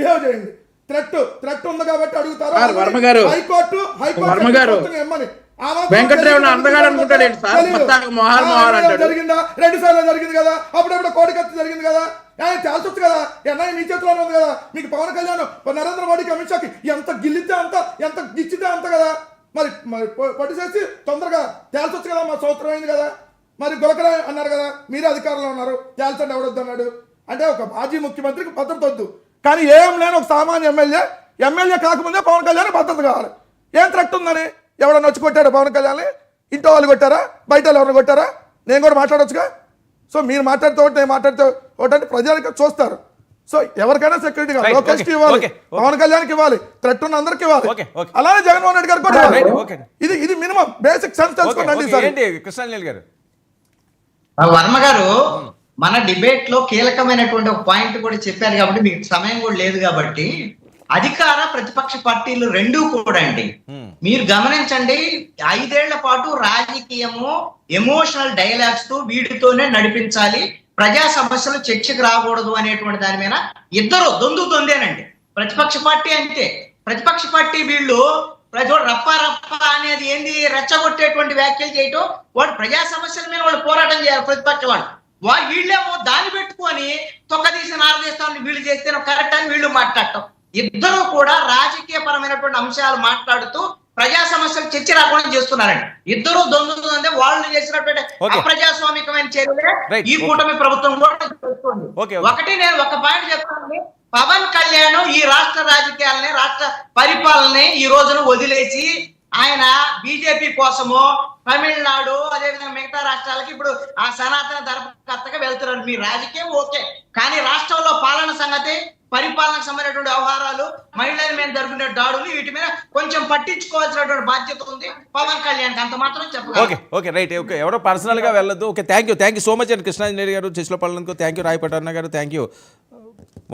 Behave చేయండి. Threat ఉంది కాబట్టి అడుగుతారు. హైకోర్టు ఇమ్మని వెంకటరేమణ అందగాడు అనుకుంటాడు సార్, మొత్తానికి మొహాలు అంటాడు. జరిగిందా? 2 సార్లు జరిగింది కదా, అప్పుడప్పుడు కోడికత్తి జరిగింది కదా, తేల్చొచ్చు కదా. ఎన్ఐ మీ చేతిలోనే ఉంది కదా. మీకు పవన్ కళ్యాణ్ నరేంద్ర మోడీకి అమిత్ షాకి ఎంత గిల్లితే అంత, ఎంత గిచ్చితే అంత కదా. మరి పొట్టి చేసి తొందరగా తేల్చొచ్చు కదా. మా సంవత్సరం అయింది కదా. మరి గులకర అన్నారు కదా, మీరే అధికారంలో ఉన్నారు, తేల్చండి ఎవడొద్దు అన్నాడు. అంటే ఒక మాజీ ముఖ్యమంత్రికి భద్రత వద్దు, కానీ ఏం లేని ఒక సామాన్య ఎమ్మెల్యే కాకముందే పవన్ కళ్యాణ్ భద్రత కావాలి. ఏం థ్రెట్ ఉందని? ఎవడన్నా వచ్చి కొట్టాడు పవన్ కళ్యాణ్? ఇంట్లో వాళ్ళు కొట్టారా? బయట వాళ్ళు ఎవరు కొట్టారా? నేను కూడా మాట్లాడొచ్చుగా. సో మీరు మాట్లాడితే ఒకటి, నేను మాట్లాడితే ఒకటి అంటే ప్రజలకు చూస్తారు. సో ఎవరికైనా సెక్యూరిటీ కావాలి, లోకేష్కి ఇవ్వాలి, పవన్ కళ్యాణ్కి ఇవ్వాలి, థ్రెట్ ఉన్న అందరికి ఇవ్వాలి. అలానే జగన్మోహన్ రెడ్డి గారు కూడా ఇది మినిమం బేసిక్ సెన్స్ తెలుసుకోండి సార్. కృష్ణాంజలి గారు, వర్మ గారు మన డిబేట్ లో కీలకమైనటువంటి ఒక పాయింట్ కూడా చెప్పారు కాబట్టి మీకు సమయం కూడా లేదు కాబట్టి, అధికార ప్రతిపక్ష పార్టీలు రెండూ కూడా అండి మీరు గమనించండి, 5 ఏళ్ల పాటు రాజకీయము ఎమోషనల్ డైలాగ్స్ తో వీటితోనే నడిపించాలి, ప్రజా సమస్యలు చర్చకు రాకూడదు అనేటువంటి దాని మీద ఇద్దరు దొందేనండి. ప్రతిపక్ష పార్టీ అంటే ప్రతిపక్ష పార్టీ వీళ్ళు రప్ప అనేది ఏంది, రెచ్చగొట్టేటువంటి వ్యాఖ్యలు చేయటం, వాడు ప్రజా సమస్యల మీద వాళ్ళు పోరాటం చేయాలి. ప్రతిపక్ష వాళ్ళు వీళ్ళేమో దాన్ని పెట్టుకొని తొక్కదీసి నారదీస్తామని వీళ్ళు చేస్తే కరెక్ట్ అని వీళ్ళు మాట్లాడటం. ఇద్దరు కూడా రాజకీయ పరమైనటువంటి అంశాలు మాట్లాడుతూ ప్రజా సమస్యలు చర్చ రాకుండా చేస్తున్నారండి. ఇద్దరు దొంగ వాళ్ళు చేసినటువంటి అప్రజాస్వామికమైన చర్యలే ఈ కూటమి ప్రభుత్వం కూడా చేస్తుంది. ఒకటి నేను ఒక పాయింట్ చెప్తానండి, పవన్ కళ్యాణ్ ఈ రాష్ట్ర రాజకీయాలని, రాష్ట్ర పరిపాలనని ఈ రోజున వదిలేసి ఆయన బీజేపీ కోసమో తమిళనాడు అదేవిధంగా మిగతా రాష్ట్రాలకి ఇప్పుడు ఆ సనాతన ధర్మకర్తగా వెళ్తున్నారు. మీ రాజకీయం ఓకే, కానీ రాష్ట్రంలో పాలన సంగతి, పరిపాలనకు సంబంధించినటువంటి వ్యవహారాలు, మహిళల మీద జరుగుతున్న దాడులు, వీటి మీద కొంచెం పట్టించుకోవాల్సినటువంటి బాధ్యత ఉంది పవన్ కళ్యాణ్. అంత మాత్రం చెప్పాలి. Okay right. ఓకే, ఎవరో పర్సనల్ గా వెళ్ళొద్దు. Okay, thank you so much అండి కృష్ణాంజలి గారు, చేసిలో పల్లెలకు థ్యాంక్ యూ, రాయపట్ట అన్న గారు థ్యాంక్ యూ,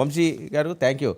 వంశీ గారు థ్యాంక్ యూ.